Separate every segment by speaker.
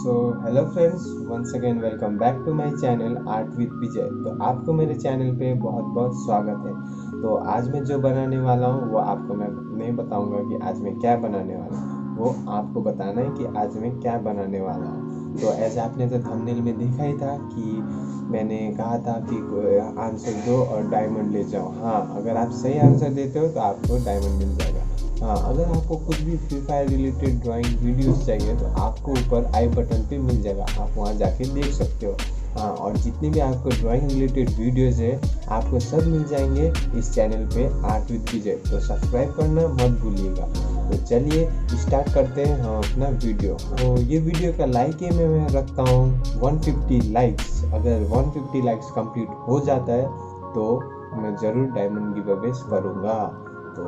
Speaker 1: Hello friends, once again welcome back to my channel art with Vijay. तो आपको मेरे channel पे बहुत बहुत स्वागत है। तो आज मैं जो बनाने वाला हूँ वो आपको मैं नहीं बताऊंगा कि आज मैं क्या बनाने वाला हूँ, वो आपको बताना है कि आज मैं क्या बनाने वाला हूँ। तो ऐसे आपने तो थंबनेल में देखा ही था कि मैंने कहा था कि आंसर दो और डायमंड ले जाओ। हाँ, अगर आप सही आंसर देते हो तो आपको डायमंड मिल जाएगा। हाँ, अगर आपको कुछ भी free fire related drawing videos चाहिए तो आपको ऊपर आई बटन पे मिल जाएगा, आप वहाँ जाके देख सकते हो। हाँ, और जितने भी आपको ड्राइंग रिलेटेड वीडियोस है आपको सब मिल जाएंगे इस चैनल पे आर्ट विद विजय। तो सब्सक्राइब करना मत भूलिएगा। तो चलिए स्टार्ट करते हैं हम अपना वीडियो। तो ये वीडियो का लाइक है मैं रखता हूँ 150 लाइक्स। अगर 150 लाइक्स कंप्लीट हो जाता है तो मैं ज़रूर डायमंड गिव अवे करूँगा। तो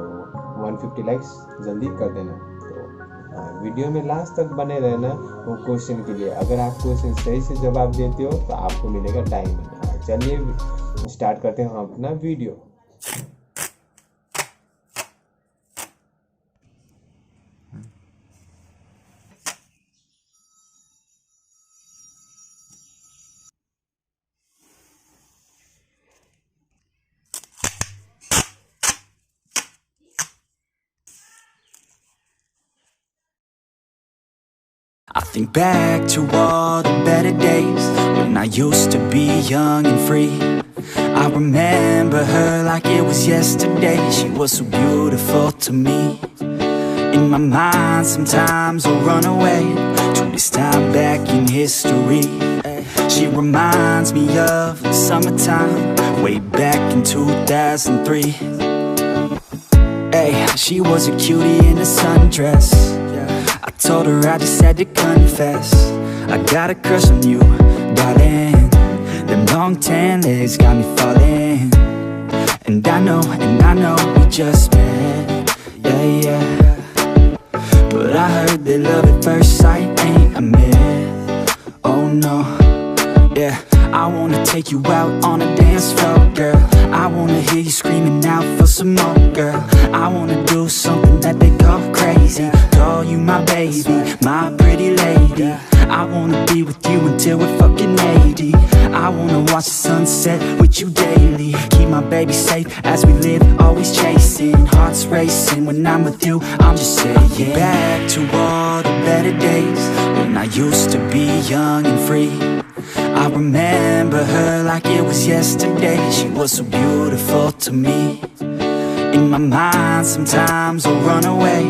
Speaker 1: 150 लाइक्स जल्दी कर देना। तो वीडियो में लास्ट तक बने रहना वो क्वेश्चन के लिए। अगर आप क्वेश्चन सही से जवाब देते हो तो आपको मिलेगा डायमंड। चलिए स्टार्ट करते हैं हम अपना video.
Speaker 2: I think back to all the better days when I used to be young and free. I remember her like it was yesterday. She was so beautiful to me. In my mind sometimes I'll run away to this time back in history. She reminds me of the summertime way back in 2003. Hey, she was a cutie in a sundress. I told her I just had to confess, I got a crush on you, darling. Them long tan legs got me falling. And I know we just met, yeah. But I heard that love at first sight ain't a myth. Oh no, yeah. I wanna take you out on a dance floor, girl. I wanna hear you screaming out for some more, girl. I wanna do something that they call crazy, call you my baby, my pretty lady. I wanna be with you until we're fucking 80. I wanna watch the sunset with you daily, keep my baby safe as we live, always chasing, hearts racing. When I'm with you, I'm just saying, back to all the better days when I used to be young and free. I remember her like it was yesterday. She was so beautiful to me. In my mind sometimes I'll run away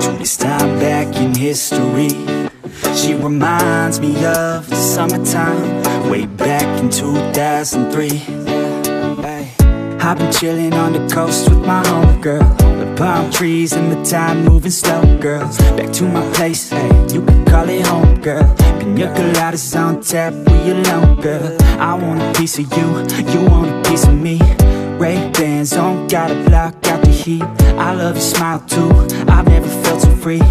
Speaker 2: to this time back in history. She reminds me of the summertime way back in 2003. I've been chilling on the coast with my homegirl, the palm trees and the time moving slow, girl. Back to my place, hey, you can call it home, girl. Pina coladas on tap, we alone, girl. I want a piece of you, you want a piece of me. Ray-Bans on, gotta block out the heat. I love your smile too, I've never felt so free.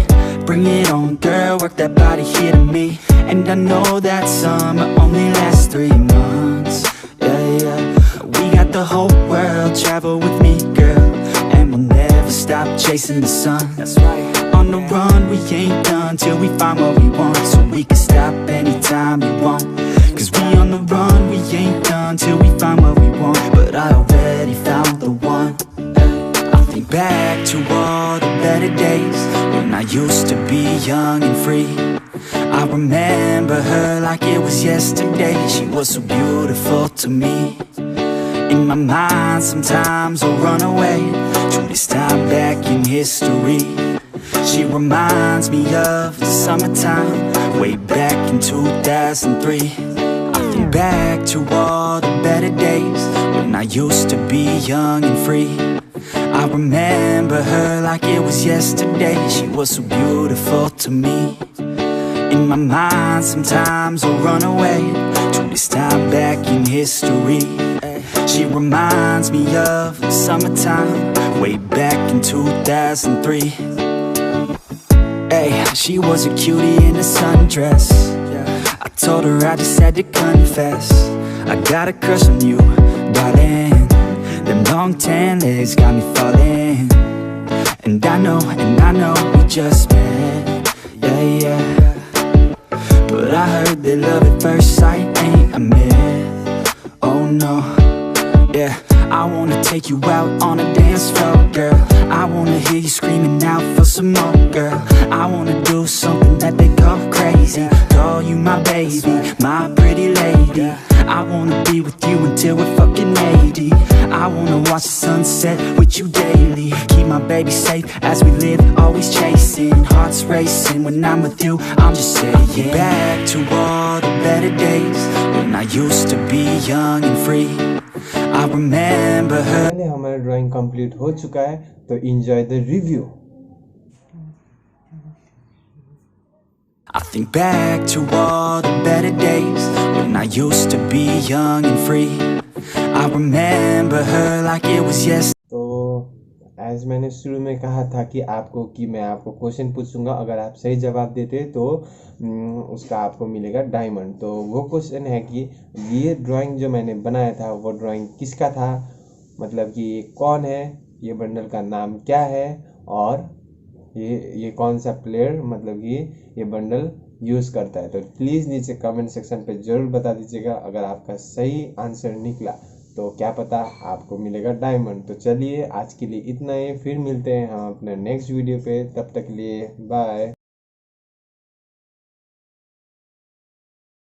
Speaker 2: Bring it on, girl, work that body here to me. And I know that summer only lasts 3 months, yeah. We got the whole world, travel with me, girl. And we'll never stop chasing the sun. That's right. On the run, we ain't done till we find what we want. So we can stop anytime we want. Cause we on the run, we ain't done till we find what we want. But I already found the one. I think back to all the better days when I used to be young and free. I remember her like it was yesterday. She was so beautiful to me. In my mind sometimes I'll run away to this time back in history. She reminds me of the summertime way back in 2003. I think back to all the better days when I used to be young and free. I remember her like it was yesterday. She was so beautiful to me. In my mind sometimes I'll run away to this time back in history. She reminds me of the summertime way back in 2003. Hey, she was a cutie in a sundress. I told her I just had to confess, I got a crush on you, darling. Them long tan legs got me falling. And I know we just met, yeah. But But I heard that love at first sight ain't a myth. Oh no, yeah. I wanna take you out on a dance floor, girl. I wanna hear you screaming out for some more, girl. I wanna do something that they call crazy. Call you my baby, my pretty lady. I wanna be with you until we're fucking 80. I wanna watch the sunset with you daily. Keep my baby safe as we live, always chasing. Hearts racing when I'm with you, I'm just saying. Back to all the better days when I used to be young and free. I remember her.
Speaker 1: पहले हमारा drawing complete हो चुका है, तो enjoy the review.
Speaker 2: I think back to all the better days when I used to be young and free. I remember her like it was yesterday.
Speaker 1: तो as मैंने शुरू में कहा था कि मैं आपको क्वेश्चन पूछूंगा, अगर आप सही जवाब देते तो उसका आपको मिलेगा डायमंड। तो वो क्वेश्चन है कि ये ड्राइंग जो मैंने बनाया था वो ड्राइंग किसका था, मतलब कि कौन है, ये बंडल का नाम क्या है, और ये कौन सा प्लेयर मतलब कि ये बंडल यूज़ करता है। तो प्लीज़ नीचे कमेंट सेक्शन पे ज़रूर बता दीजिएगा। अगर आपका सही आंसर निकला तो क्या पता आपको मिलेगा डायमंड। तो चलिए आज के लिए इतना ही, फिर मिलते हैं हम अपने नेक्स्ट वीडियो पे। तब तक के लिए बाय।